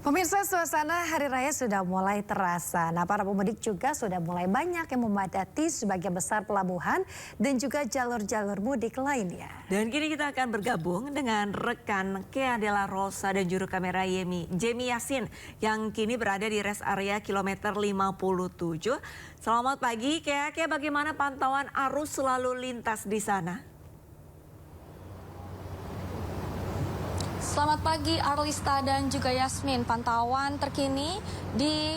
Pemirsa, suasana Hari Raya sudah mulai terasa. Nah, para pemudik juga sudah mulai banyak yang memadati sebagian besar pelabuhan dan juga jalur-jalur mudik lainnya. Dan kini kita akan bergabung dengan rekan Kea Dela Rosa dan juru kamera Jemi Yasin yang kini berada di rest area kilometer 57. Selamat pagi, Kea. Bagaimana pantauan arus lalu lintas di sana? Selamat pagi Arlista dan juga Yasmin. Pantauan terkini di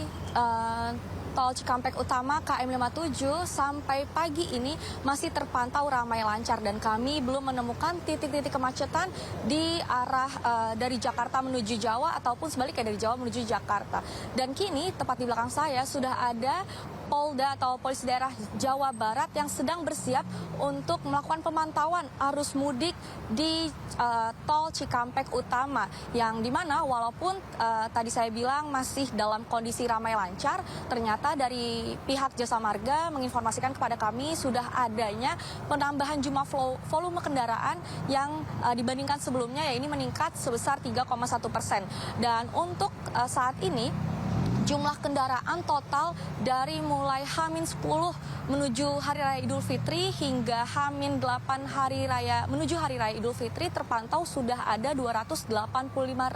Tol Cikampek Utama KM 57 sampai pagi ini masih terpantau ramai lancar dan kami belum menemukan titik-titik kemacetan di arah dari Jakarta menuju Jawa ataupun sebaliknya dari Jawa menuju Jakarta. Dan kini tepat di belakang saya sudah ada Polda atau Polisi Daerah Jawa Barat yang sedang bersiap untuk melakukan pemantauan arus mudik di Tol Cikampek Utama yang dimana walaupun tadi saya bilang masih dalam kondisi ramai lancar, ternyata dari pihak Jasa Marga menginformasikan kepada kami sudah adanya penambahan jumlah volume kendaraan yang dibandingkan sebelumnya, ya ini meningkat sebesar 3,1%. Dan untuk saat ini jumlah kendaraan total dari mulai H-10 menuju Hari Raya Idul Fitri hingga H-8 menuju Hari Raya Idul Fitri terpantau sudah ada 285.000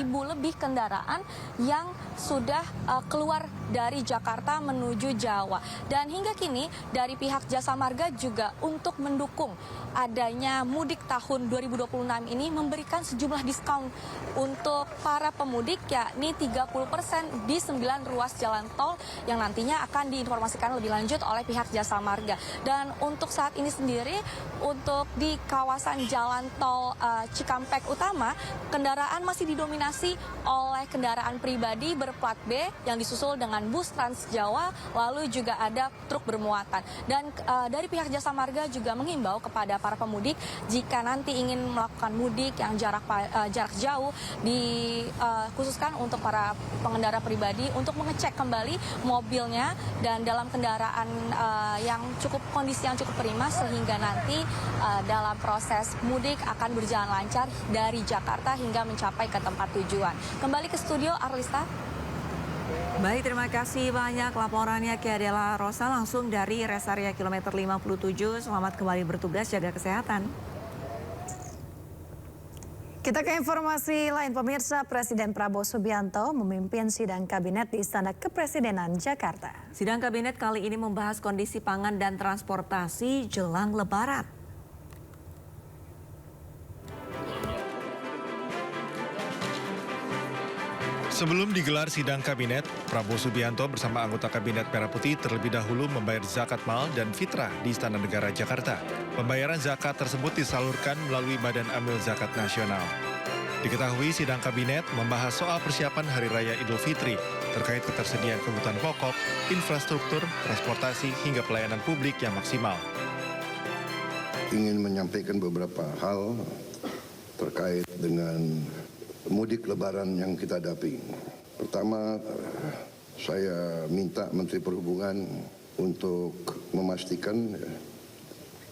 lebih kendaraan yang sudah keluar dari Jakarta menuju Jawa. Dan hingga kini dari pihak Jasa Marga juga untuk mendukung adanya mudik tahun 2026 ini memberikan sejumlah diskon untuk para pemudik, yakni 30% di 9 ruas jalan tol yang nantinya akan diinformasikan lebih lanjut oleh pihak Jasa Marga. Dan untuk saat ini sendiri untuk di kawasan jalan tol Cikampek Utama, kendaraan masih didominasi oleh kendaraan pribadi berplat B yang disusul dengan bus Trans Jawa, lalu juga ada truk bermuatan. Dan dari pihak Jasa Marga juga menghimbau kepada para pemudik jika nanti ingin melakukan mudik yang jarak jauh, dikhususkan untuk para pengendara pribadi untuk mengecek kembali mobilnya dan dalam kendaraan kondisi yang cukup prima sehingga nanti dalam proses mudik akan berjalan lancar dari Jakarta hingga mencapai ke tempat tujuan. Kembali ke studio, Arlista. Baik, terima kasih banyak laporannya Kea Dela Rosa langsung dari rest area kilometer 57. Selamat kembali bertugas, jaga kesehatan. Kita ke informasi lain, pemirsa. Presiden Prabowo Subianto memimpin sidang kabinet di Istana Kepresidenan Jakarta. Sidang kabinet kali ini membahas kondisi pangan dan transportasi jelang Lebaran. Sebelum digelar sidang kabinet, Prabowo Subianto bersama anggota kabinet Merah Putih terlebih dahulu membayar zakat mal dan fitrah di Istana Negara Jakarta. Pembayaran zakat tersebut disalurkan melalui Badan Amil Zakat Nasional. Diketahui sidang kabinet membahas soal persiapan Hari Raya Idul Fitri terkait ketersediaan kebutuhan pokok, infrastruktur, transportasi hingga pelayanan publik yang maksimal. Ingin menyampaikan beberapa hal terkait dengan mudik Lebaran yang kita hadapi. Pertama, saya minta Menteri Perhubungan untuk memastikan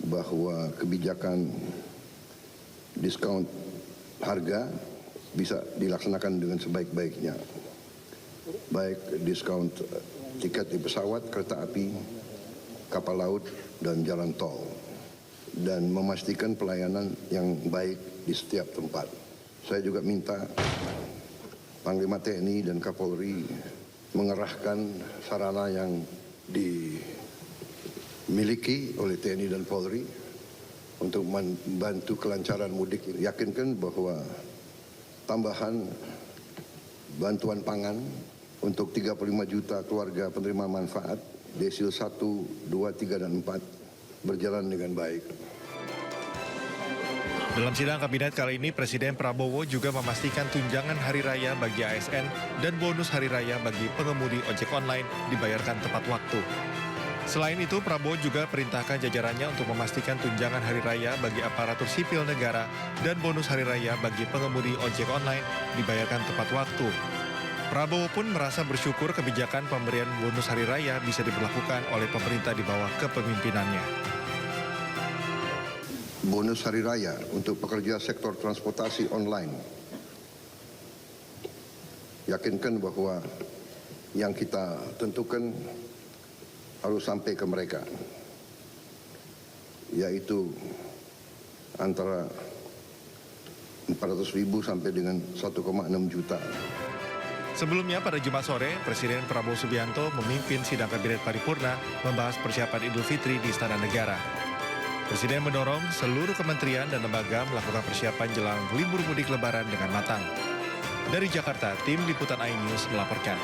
bahwa kebijakan diskon harga bisa dilaksanakan dengan sebaik-baiknya. Baik diskon tiket di pesawat, kereta api, kapal laut, dan jalan tol. Dan memastikan pelayanan yang baik di setiap tempat. Saya juga minta Panglima TNI dan Kapolri mengerahkan sarana yang dimiliki oleh TNI dan Polri untuk membantu kelancaran mudik. Yakinkan bahwa tambahan bantuan pangan untuk 35 juta keluarga penerima manfaat desil 1, 2, 3, dan 4 berjalan dengan baik. Dalam sidang kabinet kali ini, Presiden Prabowo juga memastikan tunjangan hari raya bagi ASN dan bonus hari raya bagi pengemudi ojek online dibayarkan tepat waktu. Selain itu, Prabowo juga perintahkan jajarannya untuk memastikan tunjangan hari raya bagi aparatur sipil negara dan bonus hari raya bagi pengemudi ojek online dibayarkan tepat waktu. Prabowo pun merasa bersyukur kebijakan pemberian bonus hari raya bisa diberlakukan oleh pemerintah di bawah kepemimpinannya. Bonus hari raya untuk pekerja sektor transportasi online yakinkan bahwa yang kita tentukan harus sampai ke mereka, yaitu antara 400.000 sampai dengan 1,6 juta. Sebelumnya pada Jumat sore, Presiden Prabowo Subianto memimpin sidang Kabinet Paripurna membahas persiapan Idul Fitri di Istana Negara. Presiden mendorong seluruh kementerian dan lembaga melakukan persiapan jelang libur mudik Lebaran dengan matang. Dari Jakarta, tim Liputan iNews melaporkan.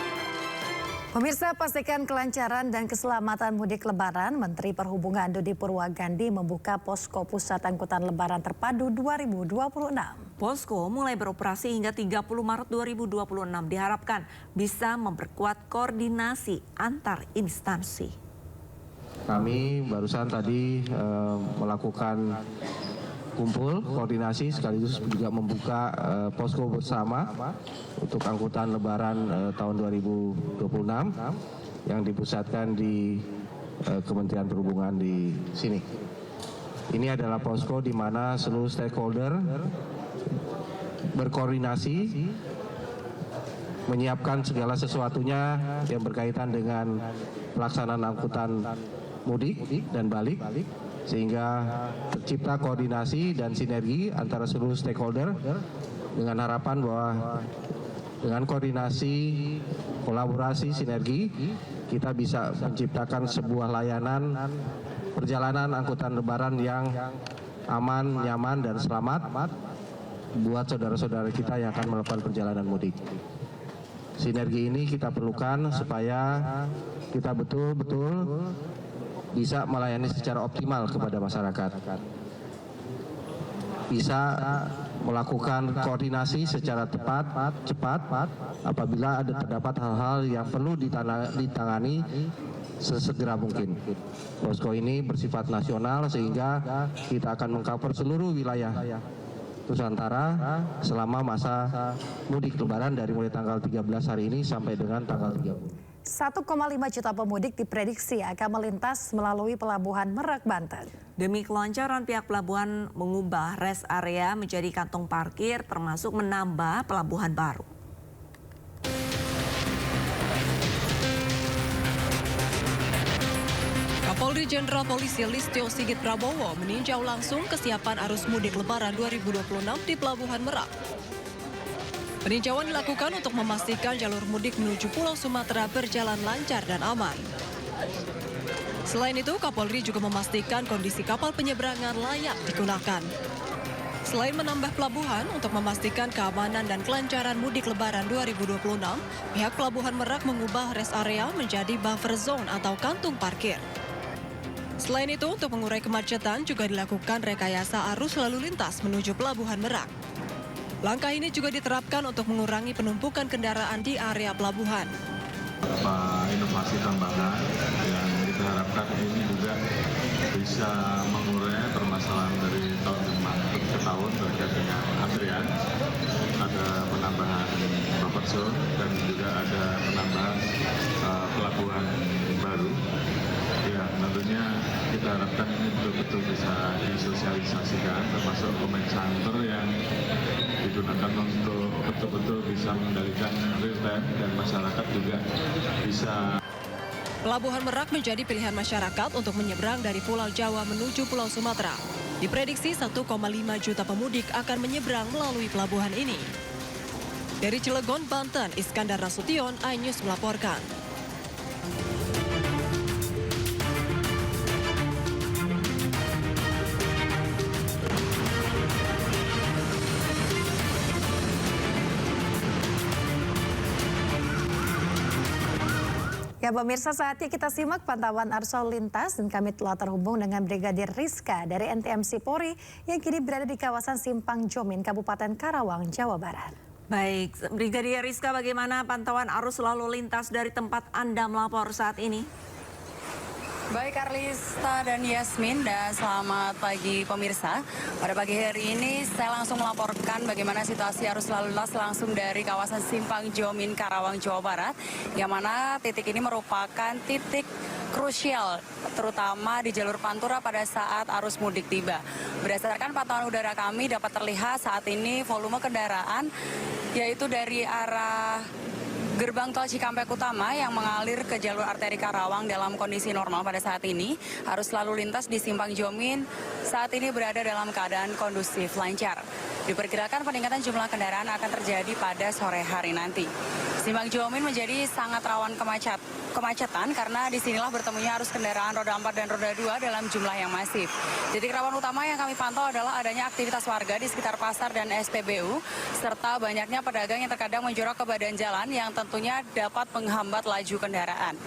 Pemirsa, pastikan kelancaran dan keselamatan mudik Lebaran. Menteri Perhubungan Dodi Purwagandi membuka posko pusat angkutan Lebaran terpadu 2026. Posko mulai beroperasi hingga 30 Maret 2026 diharapkan bisa memperkuat koordinasi antar instansi. Kami barusan tadi melakukan kumpul koordinasi sekaligus juga membuka posko bersama untuk angkutan Lebaran tahun 2026 yang dipusatkan di Kementerian Perhubungan di sini. Ini adalah posko di mana seluruh stakeholder berkoordinasi menyiapkan segala sesuatunya yang berkaitan dengan pelaksanaan angkutan mudik dan balik, sehingga tercipta koordinasi dan sinergi antara seluruh stakeholder dengan harapan bahwa dengan koordinasi, kolaborasi, sinergi, kita bisa menciptakan sebuah layanan perjalanan angkutan Lebaran yang aman, nyaman, dan selamat buat saudara-saudara kita yang akan melakukan perjalanan mudik. Sinergi ini kita perlukan supaya kita betul-betul bisa melayani secara optimal kepada masyarakat. Bisa melakukan koordinasi secara tepat, cepat, apabila terdapat hal-hal yang perlu ditangani sesegera mungkin. Posko ini bersifat nasional sehingga kita akan mengcover seluruh wilayah Nusantara selama masa mudik Lebaran dari mulai tanggal 13 hari ini sampai dengan tanggal 30. 1,5 juta pemudik diprediksi akan melintas melalui Pelabuhan Merak, Banten. Demi kelancaran, pihak pelabuhan mengubah rest area menjadi kantong parkir termasuk menambah pelabuhan baru. Kapolri Jenderal Polisi Listio Sigit Prabowo meninjau langsung kesiapan arus mudik Lebaran 2026 di Pelabuhan Merak. Peninjauan dilakukan untuk memastikan jalur mudik menuju Pulau Sumatera berjalan lancar dan aman. Selain itu, Kapolri juga memastikan kondisi kapal penyeberangan layak digunakan. Selain menambah pelabuhan untuk memastikan keamanan dan kelancaran mudik Lebaran 2026, pihak Pelabuhan Merak mengubah rest area menjadi buffer zone atau kantung parkir. Selain itu, untuk mengurai kemacetan juga dilakukan rekayasa arus lalu lintas menuju Pelabuhan Merak. Langkah ini juga diterapkan untuk mengurangi penumpukan kendaraan di area pelabuhan. Inovasi tambahan yang kita harapkan ini juga bisa mengurai permasalahan dari tahun ke tahun terkait dengan antrian. Ada penambahan buffer zone dan juga ada penambahan pelabuhan baru. Ya, tentunya kita harapkan ini betul-betul bisa disosialisasikan, termasuk comment center yang digunakan untuk betul-betul bisa mengendalikan real time dan masyarakat juga bisa. Pelabuhan Merak menjadi pilihan masyarakat untuk menyeberang dari Pulau Jawa menuju Pulau Sumatera. Diprediksi 1,5 juta pemudik akan menyeberang melalui pelabuhan ini. Dari Cilegon, Banten, Iskandar Nasution, iNews melaporkan. Ya pemirsa, saatnya kita simak pantauan arus lalu lintas dan kami telah terhubung dengan Brigadir Rizka dari NTMC Polri yang kini berada di kawasan Simpang Jomin, Kabupaten Karawang, Jawa Barat. Baik, Brigadir Rizka, bagaimana pantauan arus lalu lintas dari tempat Anda melapor saat ini? Baik Arlista dan Yasmin, dan selamat pagi pemirsa. Pada pagi hari ini saya langsung melaporkan bagaimana situasi arus lalu lintas langsung dari kawasan Simpang Jomin, Karawang, Jawa Barat. Yang mana titik ini merupakan titik krusial, terutama di jalur Pantura pada saat arus mudik tiba. Berdasarkan pantauan udara kami dapat terlihat saat ini volume kendaraan yaitu dari arah Gerbang Tol Cikampek Utama yang mengalir ke jalur arteri Karawang dalam kondisi normal pada saat ini. Arus lalu lintas di Simpang Jomin saat ini berada dalam keadaan kondusif lancar. Diperkirakan peningkatan jumlah kendaraan akan terjadi pada sore hari nanti. Simpang Jomin menjadi sangat rawan kemacetan karena disinilah bertemunya arus kendaraan roda 4 dan roda 2 dalam jumlah yang masif. Titik rawan utama yang kami pantau adalah adanya aktivitas warga di sekitar pasar dan SPBU, serta banyaknya pedagang yang terkadang menjorok ke badan jalan yang tentunya dapat menghambat laju kendaraan.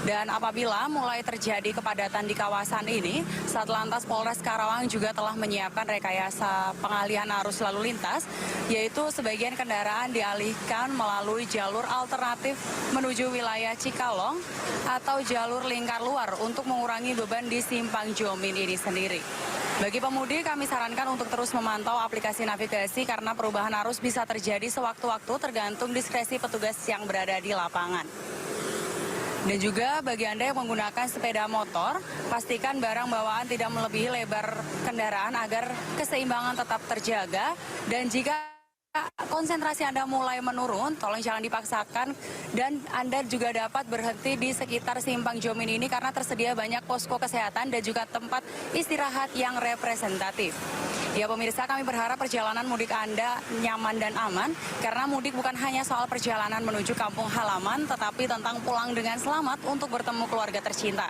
Dan apabila mulai terjadi kepadatan di kawasan ini, Satlantas Polres Karawang juga telah menyiapkan rekayasa pengalihan arus lalu lintas, yaitu sebagian kendaraan dialihkan melalui jalur alternatif menuju wilayah Cikalong atau jalur lingkar luar untuk mengurangi beban di Simpang Jomin ini sendiri. Bagi pemudik, kami sarankan untuk terus memantau aplikasi navigasi karena perubahan arus bisa terjadi sewaktu-waktu tergantung diskresi petugas yang berada di lapangan. Dan juga bagi Anda yang menggunakan sepeda motor, pastikan barang bawaan tidak melebihi lebar kendaraan agar keseimbangan tetap terjaga. Dan jika konsentrasi Anda mulai menurun, tolong jangan dipaksakan dan Anda juga dapat berhenti di sekitar Simpang Jomin ini karena tersedia banyak posko kesehatan dan juga tempat istirahat yang representatif. Ya pemirsa, kami berharap perjalanan mudik Anda nyaman dan aman karena mudik bukan hanya soal perjalanan menuju kampung halaman tetapi tentang pulang dengan selamat untuk bertemu keluarga tercinta.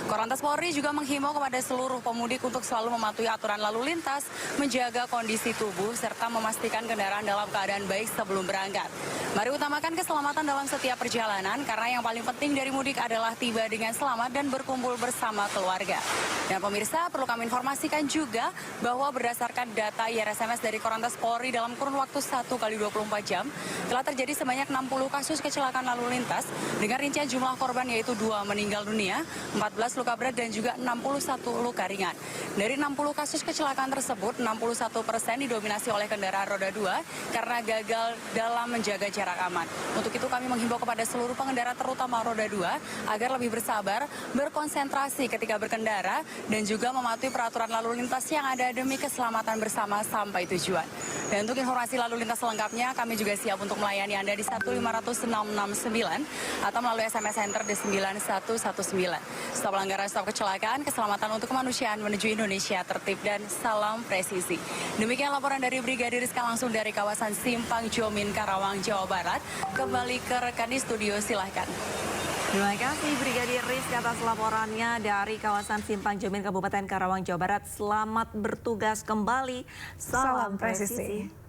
Korlantas Polri juga menghimbau kepada seluruh pemudik untuk selalu mematuhi aturan lalu lintas, menjaga kondisi tubuh serta memastikan kendaraan dalam keadaan baik sebelum berangkat. Mari utamakan keselamatan dalam setiap perjalanan karena yang paling penting dari mudik adalah tiba dengan selamat dan berkumpul bersama keluarga. Dan pemirsa, perlu kami informasikan juga bahwa berdasarkan data IRSMS dari Korlantas Polri dalam kurun waktu 1x24 jam telah terjadi sebanyak 60 kasus kecelakaan lalu lintas dengan rincian jumlah korban yaitu 2 meninggal dunia, 14 luka berat dan juga 61 luka ringan. Dari 60 kasus kecelakaan tersebut, 61% didominasi oleh kendaraan roda 2 karena gagal dalam menjaga jarak aman. Untuk itu kami menghimbau kepada seluruh pengendara terutama roda 2 agar lebih bersabar, berkonsentrasi ketika berkendara dan juga mematuhi peraturan lalu lintas yang ada demi keselamatan bersama sampai tujuan. Dan untuk informasi lalu lintas selengkapnya, kami juga siap untuk melayani Anda di 1500669 atau melalui SMS Center di 9119. Stop pelanggaran, stop kecelakaan, keselamatan untuk kemanusiaan menuju Indonesia tertib dan salam presisi. Demikian laporan dari Brigadir Rizka langsung dari kawasan Simpang Jomin, Karawang, Jawa Barat. Kembali ke rekan di studio, silahkan. Terima kasih Brigadir Rizka atas laporannya dari kawasan Simpang Jomin, Kabupaten Karawang, Jawa Barat. Selamat bertugas kembali. Salam presisi.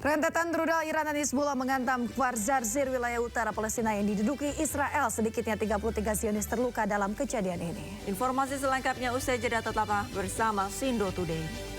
Rentetan rudal Iran dan Hizbullah menghantam Kfar Zarzir, wilayah utara Palestina yang diduduki Israel. Sedikitnya 33 Zionis terluka dalam kejadian ini. Informasi selengkapnya usai jeda, tetaplah bersama Sindo Today.